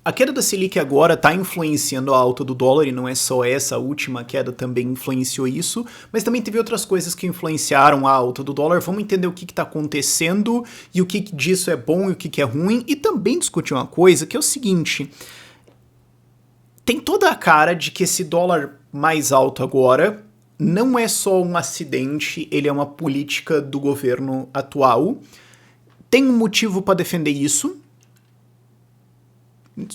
A queda da Selic agora está influenciando a alta do dólar, e não é só essa, a última queda também influenciou isso, mas também teve outras coisas que influenciaram a alta do dólar. Vamos entender o que está acontecendo e o que disso é bom e o que é ruim, e também discutir uma coisa que é o seguinte: tem toda a cara de que esse dólar mais alto agora não é só um acidente, ele é uma política do governo atual. Tem um motivo para defender isso,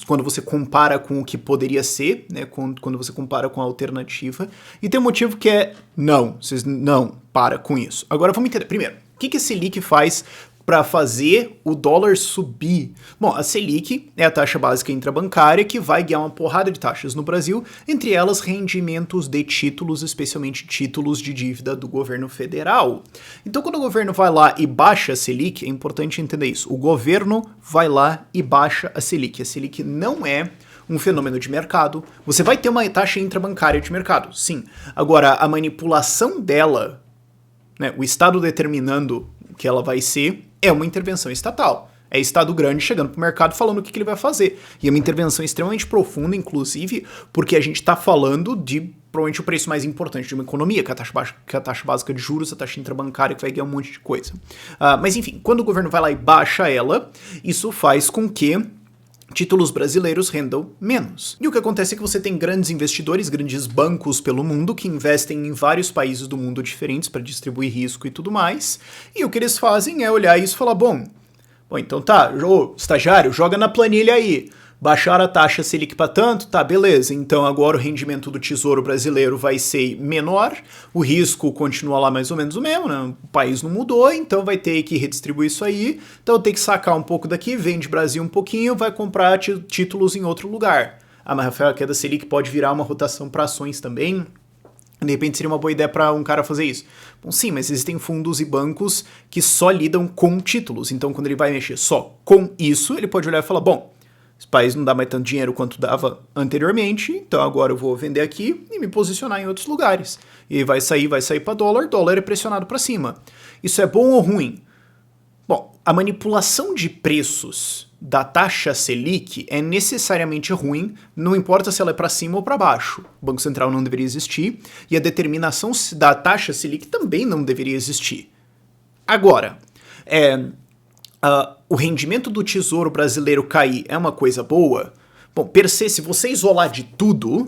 quando você compara com o que poderia ser, né, quando você compara com a alternativa. E tem um motivo que é, não, vocês não, para com isso. Agora vamos entender. Primeiro, o que a Selic faz para fazer o dólar subir? Bom, a Selic é a taxa básica intrabancária que vai guiar uma porrada de taxas no Brasil, entre elas rendimentos de títulos, especialmente títulos de dívida do governo federal. Então, quando o governo vai lá e baixa a Selic, é importante entender isso, o governo vai lá e baixa a Selic. A Selic não é um fenômeno de mercado. Você vai ter uma taxa intrabancária de mercado, sim. Agora, a manipulação dela, né, o Estado determinando o que ela vai ser, é uma intervenção estatal. É Estado grande chegando pro mercado falando o que ele vai fazer. E é uma intervenção extremamente profunda, inclusive, porque a gente está falando de provavelmente o preço mais importante de uma economia, que é a taxa básica de juros, a taxa intrabancária, que vai ganhar um monte de coisa. Mas enfim, quando o governo vai lá e baixa ela, isso faz com que títulos brasileiros rendam menos. E o que acontece é que você tem grandes investidores, grandes bancos pelo mundo que investem em vários países do mundo diferentes para distribuir risco e tudo mais. E o que eles fazem é olhar isso e falar, bom, então tá, estagiário, joga na planilha aí. Baixar a taxa Selic para tanto, tá, beleza. Então agora o rendimento do Tesouro Brasileiro vai ser menor, o risco continua lá mais ou menos o mesmo, né? O país não mudou, então vai ter que redistribuir isso aí. Então tem que sacar um pouco daqui, vende Brasil um pouquinho, vai comprar títulos em outro lugar. Ah, mas Rafael, a queda Selic pode virar uma rotação para ações também? De repente seria uma boa ideia para um cara fazer isso. Bom, sim, mas existem fundos e bancos que só lidam com títulos. Então quando ele vai mexer só com isso, ele pode olhar e falar, bom, esse país não dá mais tanto dinheiro quanto dava anteriormente, então agora eu vou vender aqui e me posicionar em outros lugares. E vai sair para dólar é pressionado para cima. Isso é bom ou ruim? Bom, a manipulação de preços da taxa Selic é necessariamente ruim, não importa se ela é para cima ou para baixo. O Banco Central não deveria existir e a determinação da taxa Selic também não deveria existir. Agora, o rendimento do Tesouro Brasileiro cair é uma coisa boa? Bom, per se, se você isolar de tudo,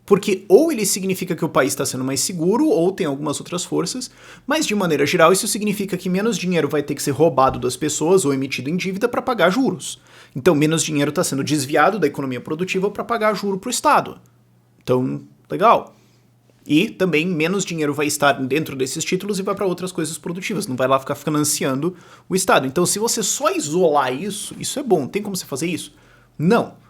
porque ou ele significa que o país está sendo mais seguro, ou tem algumas outras forças, mas de maneira geral isso significa que menos dinheiro vai ter que ser roubado das pessoas ou emitido em dívida para pagar juros. Então menos dinheiro está sendo desviado da economia produtiva para pagar juro para o Estado. Então, legal. E também menos dinheiro vai estar dentro desses títulos e vai para outras coisas produtivas, não vai lá ficar financiando o Estado. Então se você só isolar isso é bom. Tem como você fazer isso? Não.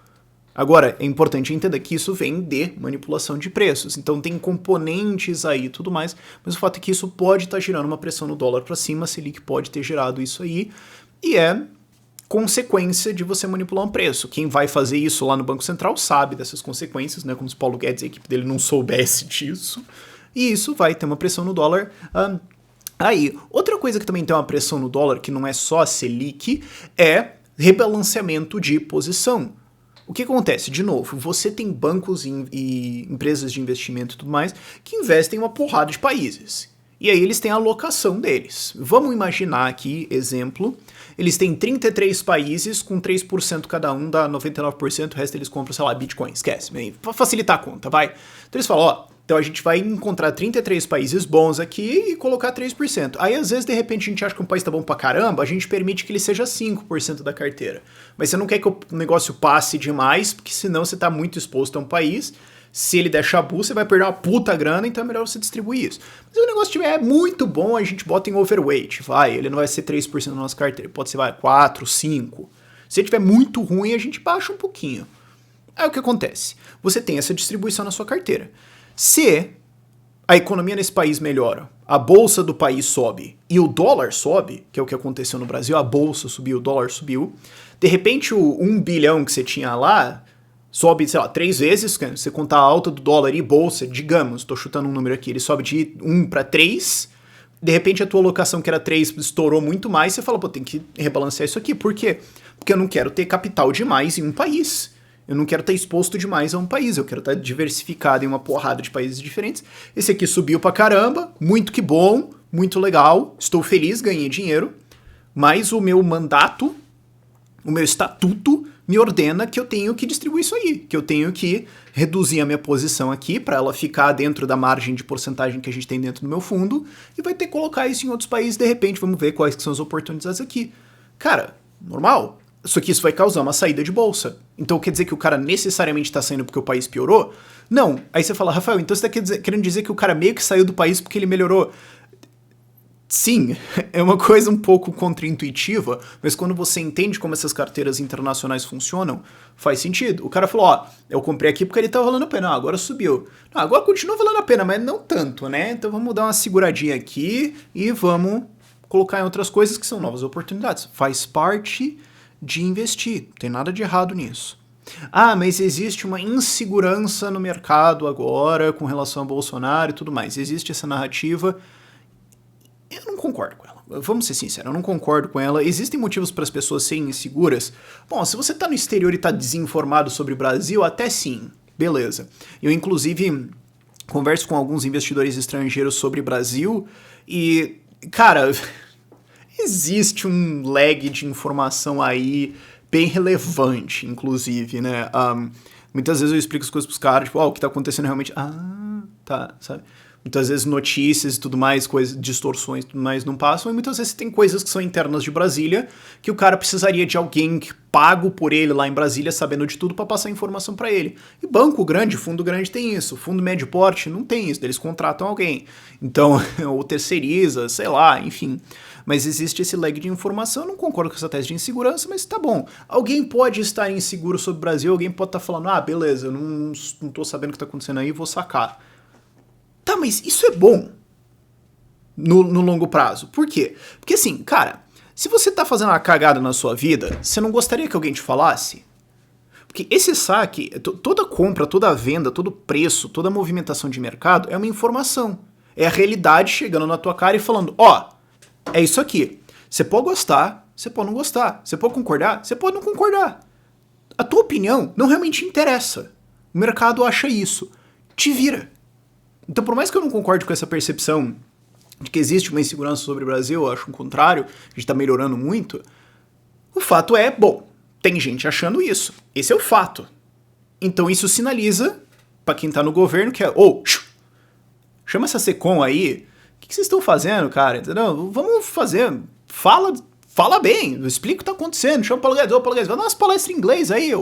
Agora, é importante entender que isso vem de manipulação de preços. Então tem componentes aí e tudo mais, mas o fato é que isso pode estar gerando uma pressão no dólar para cima, a Selic pode ter gerado isso aí, e é consequência de você manipular um preço. Quem vai fazer isso lá no Banco Central sabe dessas consequências, né? Como se Paulo Guedes e a equipe dele não soubesse disso. E isso vai ter uma pressão no dólar. Aí, outra coisa que também tem uma pressão no dólar, que não é só a Selic, é rebalanceamento de posição. O que acontece? De novo, você tem bancos e empresas de investimento e tudo mais que investem em uma porrada de países. E aí eles têm a alocação deles. Vamos imaginar aqui, exemplo, eles têm 33 países com 3% cada um, dá 99%, o resto eles compram, sei lá, Bitcoin, esquece. Pra facilitar a conta, vai. Então eles falam, ó, então a gente vai encontrar 33 países bons aqui e colocar 3%. Aí às vezes, de repente, a gente acha que um país tá bom pra caramba, a gente permite que ele seja 5% da carteira. Mas você não quer que o negócio passe demais, porque senão você tá muito exposto a um país. Se ele der chabu, você vai perder uma puta grana, então é melhor você distribuir isso. Mas se o negócio estiver muito bom, a gente bota em overweight, vai. Ele não vai ser 3% da nossa carteira, pode ser, vai, 4, 5. Se ele estiver muito ruim, a gente baixa um pouquinho. Aí o que acontece? Você tem essa distribuição na sua carteira. Se a economia nesse país melhora, a bolsa do país sobe e o dólar sobe, que é o que aconteceu no Brasil, a bolsa subiu, o dólar subiu, de repente o 1 bilhão que você tinha lá sobe, sei lá, 3 vezes, você contar a alta do dólar e bolsa, digamos, tô chutando um número aqui, ele sobe de 1 para 3, de repente a tua alocação que era 3 estourou muito mais, você fala, pô, tem que rebalancear isso aqui. Por quê? Porque eu não quero ter capital demais em um país. Eu não quero estar exposto demais a um país, eu quero estar diversificado em uma porrada de países diferentes. Esse aqui subiu pra caramba, muito que bom, muito legal, estou feliz, ganhei dinheiro, mas o meu mandato, o meu estatuto me ordena que eu tenho que distribuir isso aí, que eu tenho que reduzir a minha posição aqui para ela ficar dentro da margem de porcentagem que a gente tem dentro do meu fundo e vai ter que colocar isso em outros países de repente, vamos ver quais que são as oportunidades aqui. Cara, normal. Só que isso vai causar uma saída de bolsa. Então quer dizer que o cara necessariamente está saindo porque o país piorou? Não. Aí você fala, Rafael, então você está querendo dizer que o cara meio que saiu do país porque ele melhorou? Sim, é uma coisa um pouco contraintuitiva, mas quando você entende como essas carteiras internacionais funcionam, faz sentido. O cara falou, ó, eu comprei aqui porque ele tá valendo a pena, ah, agora subiu. Não, agora continua valendo a pena, mas não tanto, né? Então vamos dar uma seguradinha aqui e vamos colocar em outras coisas que são novas oportunidades. Faz parte de investir, não tem nada de errado nisso. Ah, mas existe uma insegurança no mercado agora com relação a Bolsonaro e tudo mais. Existe essa narrativa. Eu não concordo com ela. Vamos ser sinceros, eu não concordo com ela. Existem motivos para as pessoas serem inseguras? Bom, se você tá no exterior e tá desinformado sobre o Brasil, até sim. Beleza. Eu, inclusive, converso com alguns investidores estrangeiros sobre Brasil e, cara, existe um lag de informação aí bem relevante, inclusive, né? Muitas vezes eu explico as coisas pros caras, tipo, ó, o que tá acontecendo realmente... Ah, tá, sabe? Muitas vezes notícias e tudo mais, coisas, distorções e tudo mais não passam, e muitas vezes tem coisas que são internas de Brasília, que o cara precisaria de alguém pago por ele lá em Brasília, sabendo de tudo, pra passar informação pra ele. E banco grande, fundo grande tem isso, fundo médio porte não tem isso, eles contratam alguém. Então, ou terceiriza, sei lá, enfim. Mas existe esse lag de informação, eu não concordo com essa tese de insegurança, mas tá bom. Alguém pode estar inseguro sobre o Brasil, alguém pode estar falando, ah, beleza, eu não tô sabendo o que tá acontecendo aí, vou sacar. Tá, mas isso é bom no longo prazo. Por quê? Porque assim, cara, se você tá fazendo uma cagada na sua vida, você não gostaria que alguém te falasse? Porque esse saque, toda compra, toda venda, todo preço, toda movimentação de mercado é uma informação. É a realidade chegando na tua cara e falando, ó, é isso aqui. Você pode gostar, você pode não gostar. Você pode concordar, você pode não concordar. A tua opinião não realmente interessa. O mercado acha isso. Te vira. Então, por mais que eu não concorde com essa percepção de que existe uma insegurança sobre o Brasil, eu acho o contrário, a gente tá melhorando muito, o fato é, bom, tem gente achando isso. Esse é o fato. Então isso sinaliza pra quem tá no governo que é, chama essa Secom aí, o que vocês estão fazendo, cara? Entendeu? Vamos fazer, fala bem, explica o que tá acontecendo, chama o Paulo Guedes, vai dar umas palestras em inglês aí,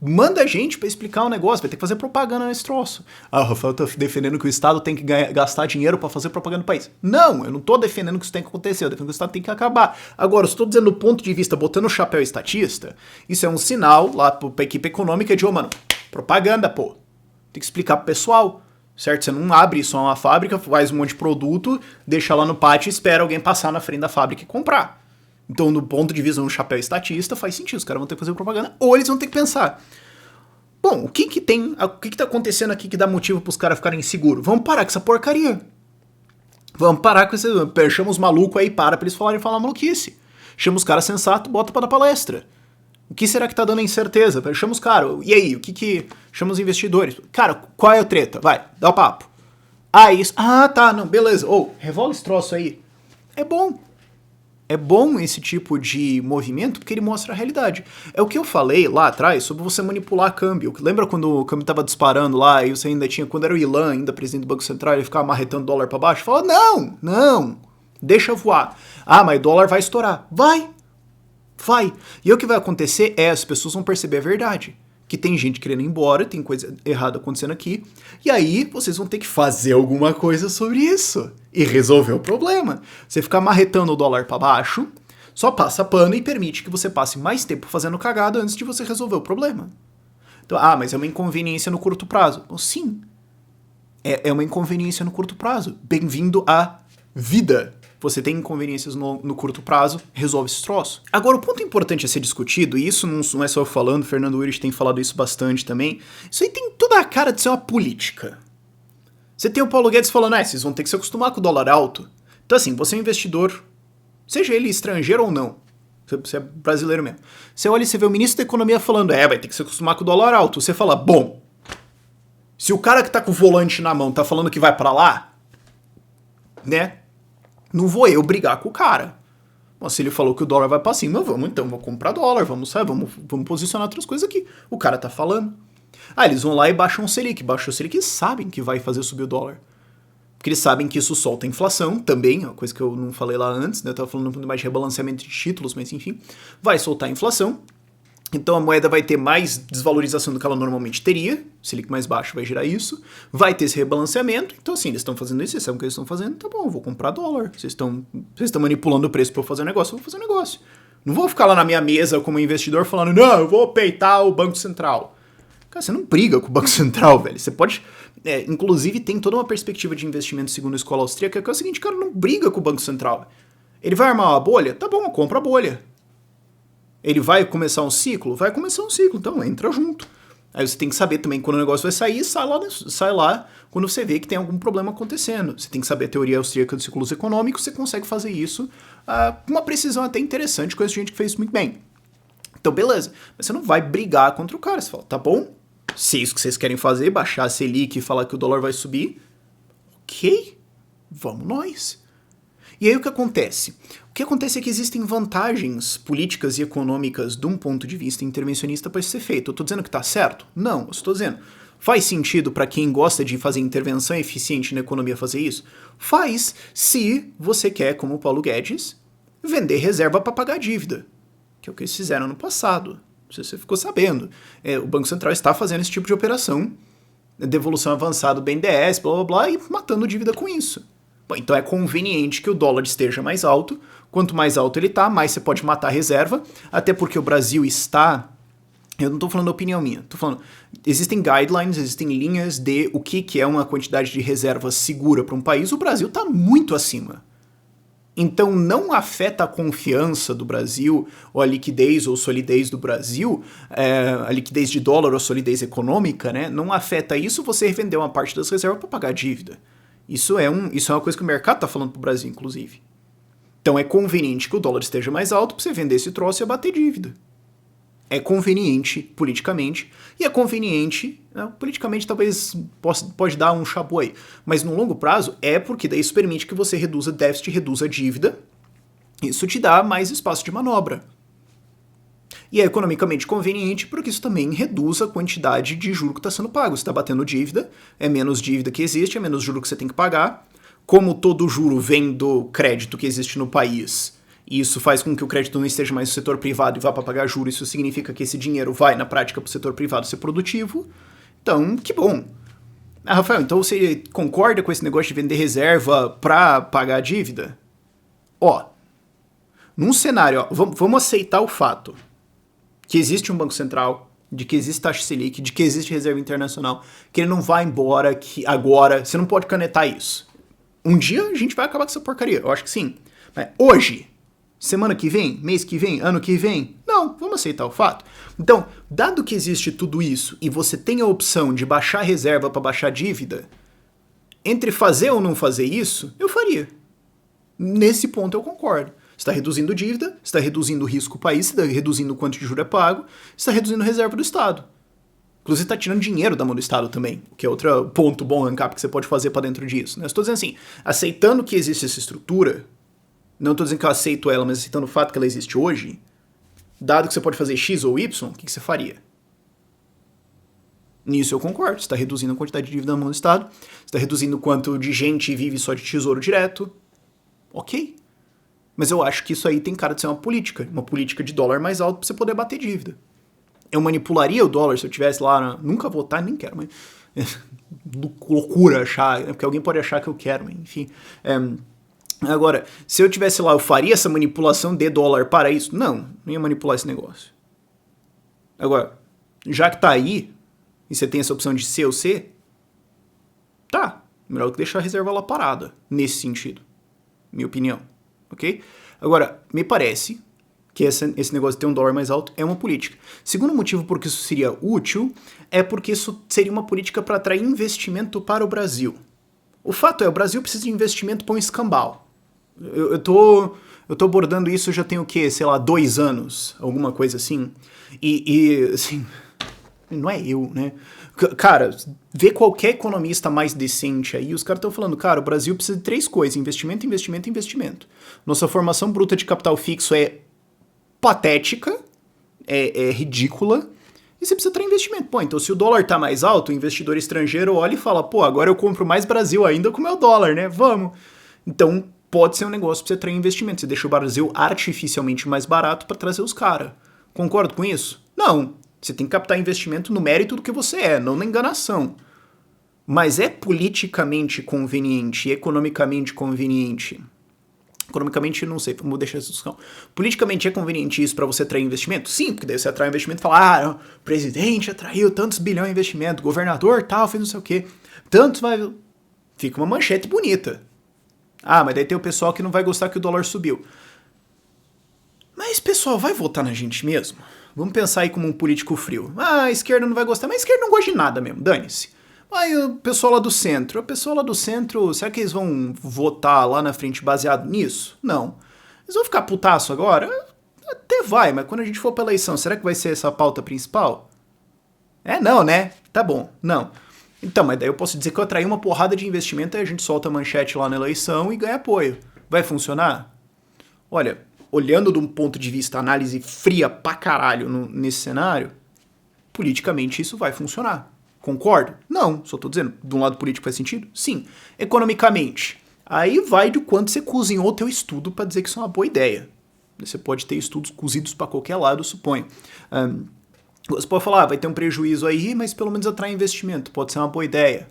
manda a gente pra explicar o negócio, vai ter que fazer propaganda nesse troço. Ah, o Rafael tá defendendo que o Estado tem que gastar dinheiro pra fazer propaganda no país. Não, eu não tô defendendo que isso tem que acontecer, eu defendo que o Estado tem que acabar. Agora, eu estou dizendo do ponto de vista, botando o chapéu estatista, isso é um sinal lá pra equipe econômica de, mano, propaganda, pô. Tem que explicar pro pessoal, certo? Você não abre só uma fábrica, faz um monte de produto, deixa lá no pátio e espera alguém passar na frente da fábrica e comprar. Então, do ponto de vista de um chapéu estatista, faz sentido. Os caras vão ter que fazer propaganda, ou eles vão ter que pensar. Bom, o que tá acontecendo aqui que dá motivo pros caras ficarem inseguros? Vamos parar com essa porcaria. Vamos parar com esse... Chama os malucos aí, pra eles falar maluquice. Chama os caras sensatos, bota pra dar palestra. O que será que tá dando incerteza? Chama os caras. E aí, chama os investidores. Cara, qual é a treta? Vai, dá o papo. Ah, isso... Ah, tá, não, beleza. Revola esse troço aí. É bom. É bom esse tipo de movimento porque ele mostra a realidade. É o que eu falei lá atrás sobre você manipular câmbio. Lembra quando o câmbio tava disparando lá e você ainda tinha, quando era o Ilan, ainda presidente do Banco Central, ele ficava marretando dólar pra baixo? Fala, não, deixa voar. Ah, mas dólar vai estourar. Vai. E o que vai acontecer é, as pessoas vão perceber a verdade. Que tem gente querendo ir embora, tem coisa errada acontecendo aqui, e aí vocês vão ter que fazer alguma coisa sobre isso e resolver o problema. Você ficar marretando o dólar pra baixo, só passa pano e permite que você passe mais tempo fazendo cagada antes de você resolver o problema. Então, mas é uma inconveniência no curto prazo. Então, sim, é uma inconveniência no curto prazo. Bem-vindo à vida. Você tem inconveniências no curto prazo, resolve esse troço. Agora, o ponto importante a ser discutido, e isso não é só eu falando, o Fernando Urich tem falado isso bastante também, isso aí tem toda a cara de ser uma política. Você tem o Paulo Guedes falando, vocês vão ter que se acostumar com o dólar alto. Então assim, você é um investidor, seja ele estrangeiro ou não, Você é brasileiro mesmo. Você olha e você vê o ministro da Economia falando, vai ter que se acostumar com o dólar alto. Você fala, bom, se o cara que tá com o volante na mão tá falando que vai pra lá, né, não vou eu brigar com o cara. Bom, se ele falou que o dólar vai pra cima, vamos comprar dólar, vamos posicionar outras coisas aqui. O cara tá falando. Eles vão lá e baixam o Selic. Baixam o Selic e sabem que vai fazer subir o dólar. Porque eles sabem que isso solta a inflação também, uma coisa que eu não falei lá antes, né? Eu tava falando um pouco mais de rebalanceamento de títulos, mas enfim, vai soltar a inflação. Então a moeda vai ter mais desvalorização do que ela normalmente teria, Selic mais baixo vai gerar isso, vai ter esse rebalanceamento, então assim, eles estão fazendo isso, vocês sabem o que eles estão fazendo, tá bom, eu vou comprar dólar, vocês estão manipulando o preço para eu fazer um negócio, eu vou fazer um negócio. Não vou ficar lá na minha mesa como investidor falando, não, eu vou peitar o Banco Central. Cara, você não briga com o Banco Central, velho. Você pode... inclusive, tem toda uma perspectiva de investimento segundo a escola austríaca, que é o seguinte, cara, não briga com o Banco Central. Ele vai armar uma bolha? Tá bom, compra a bolha. Ele vai começar um ciclo? Vai começar um ciclo, então entra junto. Aí você tem que saber também quando o negócio vai sair, sai lá quando você vê que tem algum problema acontecendo. Você tem que saber a teoria austríaca dos ciclos econômicos, você consegue fazer isso com uma precisão até interessante, com essa gente que fez isso muito bem. Então, beleza. Mas você não vai brigar contra o cara. Você fala, tá bom, se é isso que vocês querem fazer, baixar a Selic e falar que o dólar vai subir, ok, vamos nós. E aí o que acontece? O que acontece é que existem vantagens políticas e econômicas de um ponto de vista intervencionista para isso ser feito. Eu tô dizendo que tá certo? Não, eu estou dizendo. Faz sentido para quem gosta de fazer intervenção eficiente na economia fazer isso? Faz, se você quer, como o Paulo Guedes, vender reserva para pagar dívida, que é o que eles fizeram no passado. Se você ficou sabendo. O Banco Central está fazendo esse tipo de operação, devolução avançada do BNDES, blá blá blá, e matando dívida com isso. Bom, então é conveniente que o dólar esteja mais alto. Quanto mais alto ele está, mais você pode matar a reserva, até porque o Brasil está... Eu não estou falando opinião minha, estou falando... Existem guidelines, existem linhas de o que é uma quantidade de reserva segura para um país. O Brasil está muito acima. Então não afeta a confiança do Brasil, ou a liquidez ou solidez do Brasil, a liquidez de dólar ou a solidez econômica, né? Não afeta isso você revender uma parte das reservas para pagar a dívida. Isso é uma coisa que o mercado está falando para o Brasil, inclusive. Então é conveniente que o dólar esteja mais alto para você vender esse troço e abater dívida. É conveniente politicamente, e é conveniente, politicamente talvez pode dar um chabu aí, mas no longo prazo é porque daí isso permite que você reduza déficit, reduza a dívida, isso te dá mais espaço de manobra. E é economicamente conveniente porque isso também reduz a quantidade de juro que está sendo pago. Você está batendo dívida, é menos dívida que existe, é menos juro que você tem que pagar. Como todo juro vem do crédito que existe no país, e isso faz com que o crédito não esteja mais no setor privado e vá para pagar juros, isso significa que esse dinheiro vai, na prática, para o setor privado ser produtivo. Então, que bom. Rafael, então você concorda com esse negócio de vender reserva para pagar a dívida? Num cenário, vamos aceitar o fato que existe um Banco Central, de que existe taxa Selic, de que existe reserva internacional, que ele não vai embora, que agora você não pode canetar isso. Um dia a gente vai acabar com essa porcaria, eu acho que sim. Mas hoje, semana que vem, mês que vem, ano que vem, não, vamos aceitar o fato. Então, dado que existe tudo isso e você tem a opção de baixar a reserva para baixar a dívida, entre fazer ou não fazer isso, eu faria. Nesse ponto eu concordo. Você está reduzindo dívida, você está reduzindo o risco do país, você está reduzindo o quanto de juros é pago, você está reduzindo a reserva do Estado. Inclusive está tirando dinheiro da mão do Estado também, que é outro ponto bom, ANCAP, que você pode fazer para dentro disso. Né? Estou dizendo assim, aceitando que existe essa estrutura, não estou dizendo que eu aceito ela, mas aceitando o fato que ela existe hoje, dado que você pode fazer X ou Y, o que você faria? Nisso eu concordo, você está reduzindo a quantidade de dívida na mão do Estado, você está reduzindo o quanto de gente vive só de tesouro direto, ok. Mas eu acho que isso aí tem cara de ser uma política de dólar mais alto para você poder bater dívida. Eu manipularia o dólar se eu tivesse lá, nunca votar, nem quero, mas loucura achar, porque alguém pode achar que eu quero, mas enfim. Agora, se eu tivesse lá, eu faria essa manipulação de dólar para isso? Não ia manipular esse negócio. Agora, já que tá aí, e você tem essa opção de C ou C, tá, melhor que deixar a reserva lá parada, nesse sentido, minha opinião. Ok? Agora, me parece que esse negócio de ter um dólar mais alto é uma política. Segundo motivo por que isso seria útil é porque isso seria uma política para atrair investimento para o Brasil. O fato é, o Brasil precisa de investimento para um escambau. Eu tô abordando isso já tem o quê? Sei lá, 2 anos, alguma coisa assim. Assim, não é eu, né? Cara, vê qualquer economista mais decente aí, os caras estão falando, cara, o Brasil precisa de 3 coisas: investimento, investimento, investimento. Nossa formação bruta de capital fixo é patética, é ridícula, e você precisa ter investimento. Pô, então se o dólar tá mais alto, o investidor estrangeiro olha e fala, pô, agora eu compro mais Brasil ainda com o meu dólar, né? Vamos. Então pode ser um negócio pra você atrair investimento. Você deixa o Brasil artificialmente mais barato para trazer os caras. Concordo com isso? Não. Você tem que captar investimento no mérito do que você é, não na enganação. Mas é politicamente conveniente e economicamente conveniente. Economicamente, não sei, vamos deixar essa discussão. Politicamente é conveniente isso para você atrair investimento? Sim, porque daí você atrai investimento e fala, o presidente atraiu tantos bilhões de investimento, governador tal, fez não sei o quê. Tantos vai... Fica uma manchete bonita. Mas daí tem o pessoal que não vai gostar que o dólar subiu. Mas, pessoal, vai votar na gente mesmo? Vamos pensar aí como um político frio. A esquerda não vai gostar, mas a esquerda não gosta de nada mesmo, dane-se. Aí o pessoal lá do centro, será que eles vão votar lá na frente baseado nisso? Não. Eles vão ficar putaço agora? Até vai, mas quando a gente for pra eleição, será que vai ser essa a pauta principal? Não, né? Tá bom, não. Então, mas daí eu posso dizer que eu atraí uma porrada de investimento e a gente solta a manchete lá na eleição e ganha apoio. Vai funcionar? Olha, olhando de um ponto de vista análise fria pra caralho nesse cenário, politicamente isso vai funcionar. Concordo? Não, só tô dizendo, de um lado político faz sentido? Sim. Economicamente, aí vai do quanto você cozinhou o teu estudo para dizer que isso é uma boa ideia. Você pode ter estudos cozidos para qualquer lado, suponho. Você pode falar, vai ter um prejuízo aí, mas pelo menos atrai investimento. Pode ser uma boa ideia.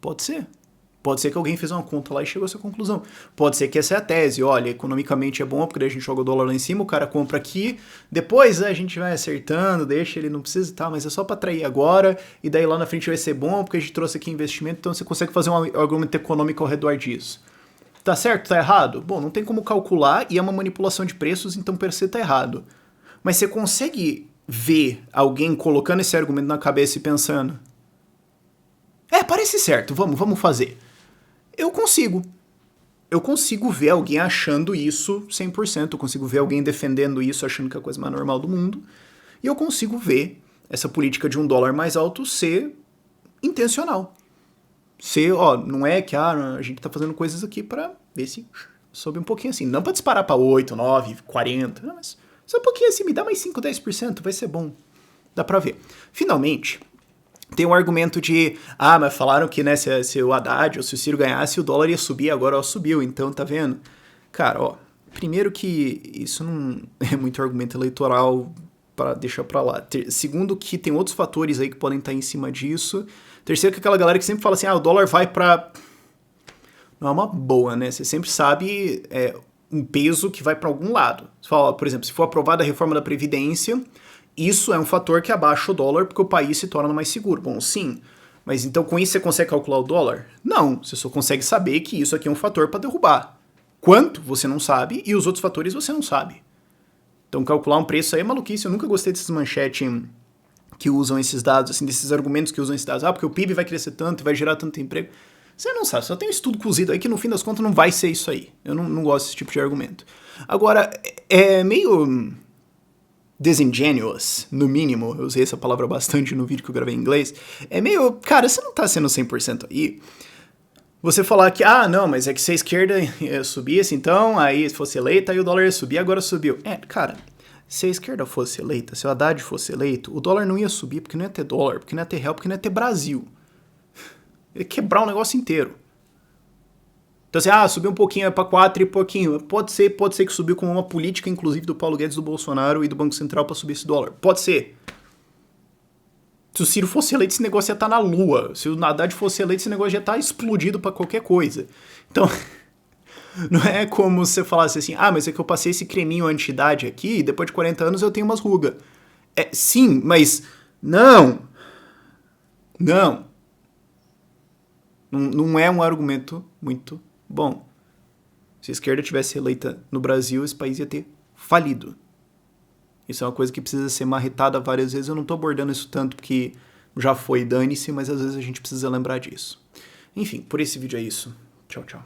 Pode ser. Pode ser que alguém fez uma conta lá e chegou a essa conclusão. Pode ser que essa é a tese. Olha, economicamente é bom, porque daí a gente joga o dólar lá em cima, o cara compra aqui, depois a gente vai acertando, deixa ele, não precisa e tal, mas é só para atrair agora, e daí lá na frente vai ser bom, porque a gente trouxe aqui investimento, então você consegue fazer um argumento econômico ao redor disso. Tá certo? Tá errado? Bom, não tem como calcular e é uma manipulação de preços, então per se tá errado. Mas você consegue ver alguém colocando esse argumento na cabeça e pensando, parece certo, vamos fazer. Eu consigo ver alguém achando isso 100%, eu consigo ver alguém defendendo isso, achando que é a coisa mais normal do mundo, e eu consigo ver essa política de um dólar mais alto ser intencional. Ser, não é que a gente tá fazendo coisas aqui pra ver se sobe um pouquinho assim, não pra disparar pra 8, 9, 40, não, mas só um pouquinho assim, me dá mais 5, 10%, vai ser bom. Dá pra ver. Finalmente, tem um argumento de, mas falaram que, né, se o Haddad ou se o Ciro ganhasse, o dólar ia subir, agora subiu, então tá vendo? Cara, primeiro que isso não é muito argumento eleitoral para deixar pra lá. Segundo que tem outros fatores aí que podem estar em cima disso. Terceiro que aquela galera que sempre fala assim, o dólar vai pra... Não é uma boa, né? Você sempre sabe um peso que vai pra algum lado. Você fala, por exemplo, se for aprovada a reforma da Previdência... Isso é um fator que abaixa o dólar porque o país se torna mais seguro. Bom, sim, mas então com isso você consegue calcular o dólar? Não, você só consegue saber que isso aqui é um fator para derrubar. Quanto, você não sabe, e os outros fatores você não sabe. Então calcular um preço aí é maluquice. Eu nunca gostei desses manchetes que usam esses dados, assim, desses argumentos que usam esses dados. Porque o PIB vai crescer tanto e vai gerar tanto emprego. Você não sabe, só tem um estudo cozido aí que no fim das contas não vai ser isso aí. Eu não gosto desse tipo de argumento. Agora, é meio... disingenuous, no mínimo, eu usei essa palavra bastante no vídeo que eu gravei em inglês, é meio, cara, você não tá sendo 100% aí. Você falar que, não, mas é que se a esquerda subisse, então, aí se fosse eleita, aí o dólar ia subir, agora subiu. Cara, se a esquerda fosse eleita, se o Haddad fosse eleito, o dólar não ia subir, porque não ia ter dólar, porque não ia ter real, porque não ia ter Brasil. Ia quebrar o negócio inteiro. Então assim, subiu um pouquinho para 4 e pouquinho. Pode ser que subiu com uma política, inclusive, do Paulo Guedes, do Bolsonaro e do Banco Central para subir esse dólar. Pode ser. Se o Ciro fosse eleito, esse negócio ia estar na lua. Se o Haddad fosse eleito, esse negócio ia estar explodido para qualquer coisa. Então, não é como se você falasse assim, mas é que eu passei esse creminho anti-idade aqui e depois de 40 anos eu tenho umas rugas. Sim, mas não. Não é um argumento muito bom. Se a esquerda tivesse eleita no Brasil, esse país ia ter falido. Isso é uma coisa que precisa ser marretada várias vezes. Eu não tô abordando isso tanto porque já foi, dane-se, mas às vezes a gente precisa lembrar disso. Enfim, por esse vídeo é isso. Tchau, tchau.